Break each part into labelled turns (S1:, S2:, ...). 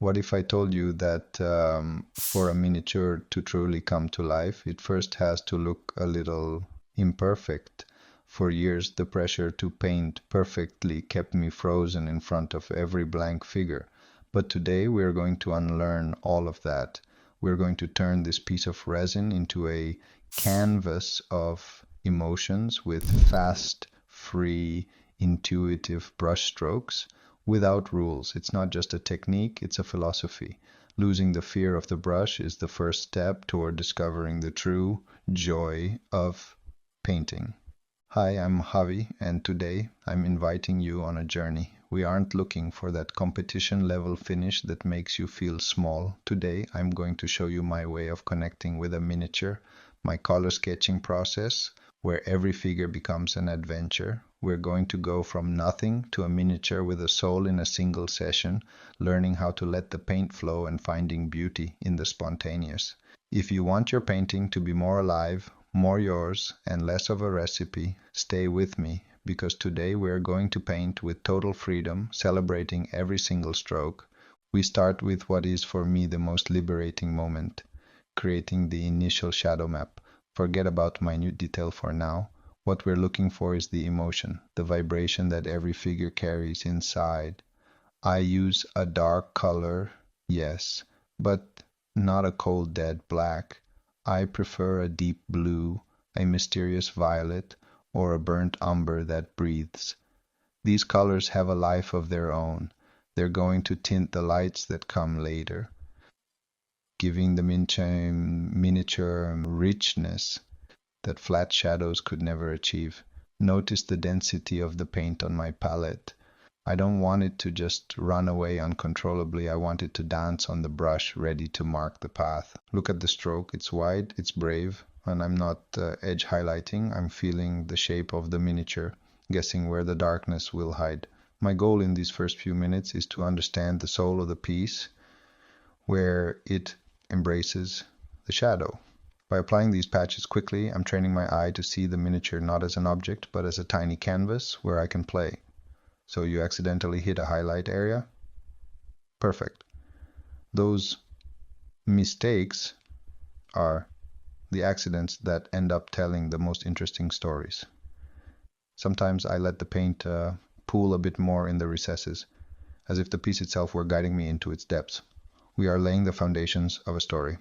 S1: What if I told you that for a miniature to truly come to life, it first has to look a little imperfect? For years, the pressure to paint perfectly kept me frozen in front of every blank figure. But today, we're going to unlearn all of that. We're going to turn this piece of resin into a canvas of emotions with fast, free, intuitive brushstrokes without rules. It's not just a technique, it's a philosophy. Losing the fear of the brush is the first step toward discovering the true joy of painting. Hi, I'm Javi, and today I'm inviting you on a journey. We aren't looking for that competition level finish that makes you feel small. Today I'm going to show you my way of connecting with a miniature, my color sketching process, where every figure becomes an adventure. We're going to go from nothing to a miniature with a soul in a single session, learning how to let the paint flow and finding beauty in the spontaneous. If you want your painting to be more alive, more yours, and less of a recipe, stay with me, because today we're going to paint with total freedom, celebrating every single stroke. We start with what is for me the most liberating moment, creating the initial shadow map. Forget about minute detail for now. What we're looking for is the emotion, the vibration that every figure carries inside. I use a dark color, yes, but not a cold dead black. I prefer a deep blue, a mysterious violet, or a burnt umber that breathes. These colors have a life of their own. They're going to tint the lights that come later, giving the miniature richness that flat shadows could never achieve. Notice the density of the paint on my palette. I don't want it to just run away uncontrollably. I want it to dance on the brush, ready to mark the path. Look at the stroke. It's wide, it's brave, and I'm not edge highlighting. I'm feeling the shape of the miniature, guessing where the darkness will hide. My goal in these first few minutes is to understand the soul of the piece, where it embraces the shadow. By applying these patches quickly, I'm training my eye to see the miniature not as an object, but as a tiny canvas where I can play. So you accidentally hit a highlight area? Perfect. Those mistakes are the accidents that end up telling the most interesting stories. Sometimes I let the paint pool a bit more in the recesses, as if the piece itself were guiding me into its depths. We are laying the foundations of a story.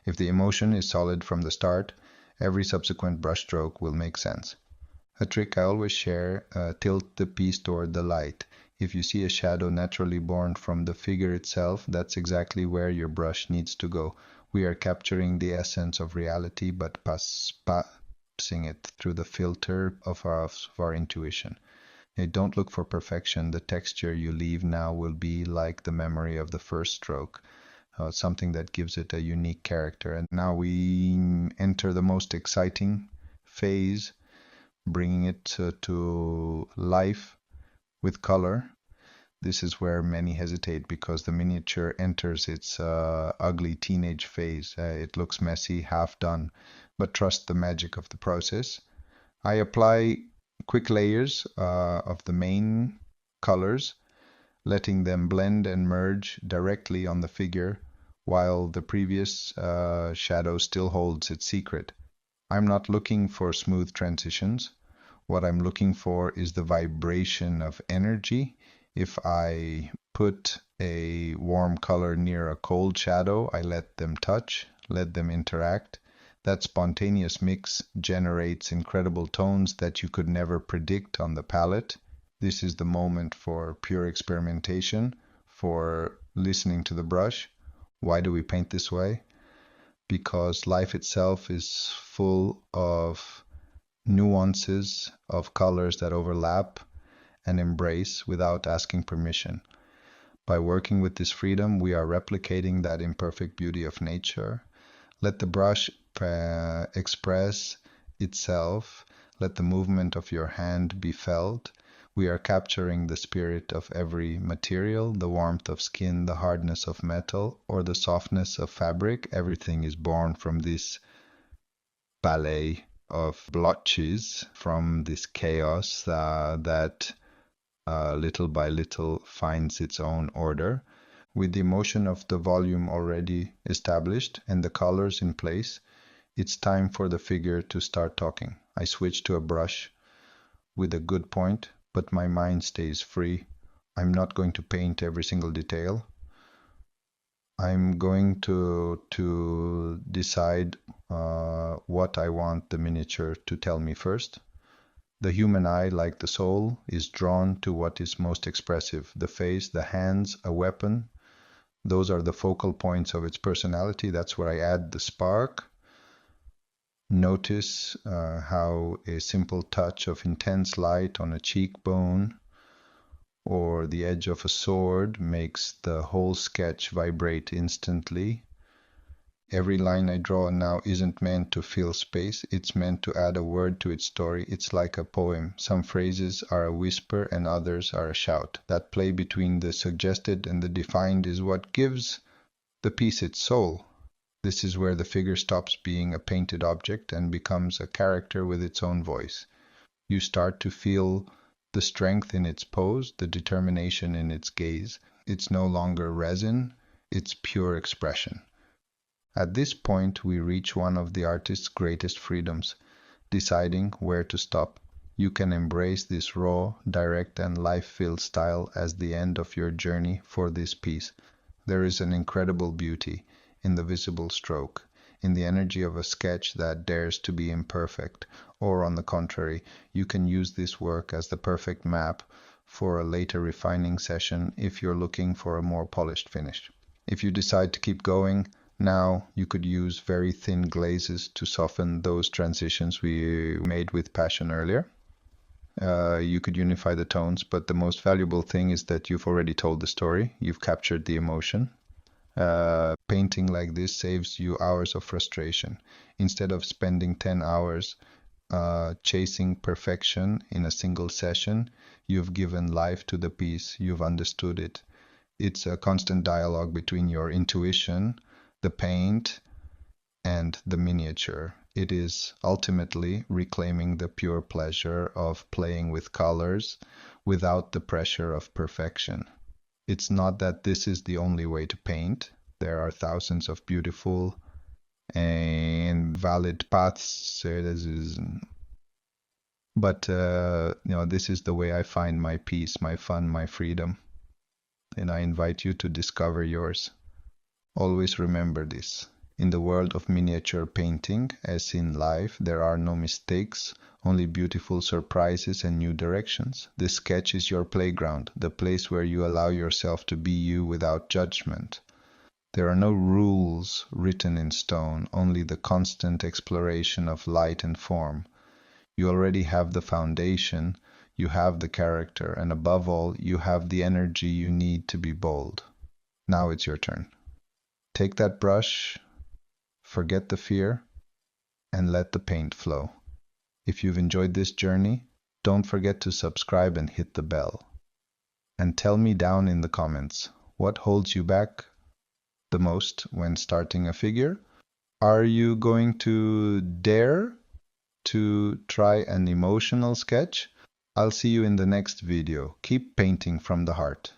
S1: If the emotion is solid from the start, every subsequent brushstroke will make sense. A trick I always share, tilt the piece toward the light. If you see a shadow naturally born from the figure itself, that's exactly where your brush needs to go. We are capturing the essence of reality, but passing it through the filter of our intuition. Don't look for perfection. The texture you leave now will be like the memory of the first stroke. Something that gives it a unique character. And now we enter the most exciting phase, bringing it to life with color. This is where many hesitate because the miniature enters its ugly teenage phase. It looks messy, half done, but trust the magic of the process. I apply quick layers of the main colors, letting them blend and merge directly on the figure while the previous shadow still holds its secret. I'm not looking for smooth transitions. What I'm looking for is the vibration of energy. If I put a warm color near a cold shadow, I let them touch, let them interact. That spontaneous mix generates incredible tones that you could never predict on the palette. This is the moment for pure experimentation, for listening to the brush. Why do we paint this way? Because life itself is full of nuances of colors that overlap and embrace without asking permission. By working with this freedom, we are replicating that imperfect beauty of nature. Let the brush express itself. Let the movement of your hand be felt. We are capturing the spirit of every material, the warmth of skin, the hardness of metal, or the softness of fabric. Everything is born from this ballet of blotches, from this chaos that little by little finds its own order. With the emotion of the volume already established and the colors in place, it's time for the figure to start talking. I switch to a brush with a good point, but my mind stays free. I'm not going to paint every single detail. I'm going to decide what I want the miniature to tell me first. The human eye, like the soul, is drawn to what is most expressive. The face, the hands, a weapon, those are the focal points of its personality. That's where I add the spark. Notice how a simple touch of intense light on a cheekbone or the edge of a sword makes the whole sketch vibrate instantly. Every line I draw now isn't meant to fill space, it's meant to add a word to its story. It's like a poem. Some phrases are a whisper and others are a shout. That play between the suggested and the defined is what gives the piece its soul. This is where the figure stops being a painted object and becomes a character with its own voice. You start to feel the strength in its pose, the determination in its gaze. It's no longer resin, it's pure expression. At this point, we reach one of the artist's greatest freedoms, deciding where to stop. You can embrace this raw, direct, and life-filled style as the end of your journey for this piece. There is an incredible beauty in the visible stroke, in the energy of a sketch that dares to be imperfect, or on the contrary, you can use this work as the perfect map for a later refining session if you're looking for a more polished finish. If you decide to keep going, now you could use very thin glazes to soften those transitions we made with passion earlier. You could unify the tones, but the most valuable thing is that you've already told the story, you've captured the emotion. Painting like this saves you hours of frustration. Instead of spending 10 hours chasing perfection in a single session, you've given life to the piece, you've understood it. It's a constant dialogue between your intuition, the paint, and the miniature. It is ultimately reclaiming the pure pleasure of playing with colors without the pressure of perfection. It's not that this is the only way to paint. There are thousands of beautiful and valid paths. But this is the way I find my peace, my fun, my freedom. And I invite you to discover yours. Always remember this. In the world of miniature painting, as in life, there are no mistakes, only beautiful surprises and new directions. This sketch is your playground, the place where you allow yourself to be you without judgment. There are no rules written in stone, only the constant exploration of light and form. You already have the foundation, you have the character, and above all, you have the energy you need to be bold. Now it's your turn. Take that brush, forget the fear, and let the paint flow. If you've enjoyed this journey, don't forget to subscribe and hit the bell. And tell me down in the comments, what holds you back the most when starting a figure? Are you going to dare to try an emotional sketch? I'll see you in the next video. Keep painting from the heart.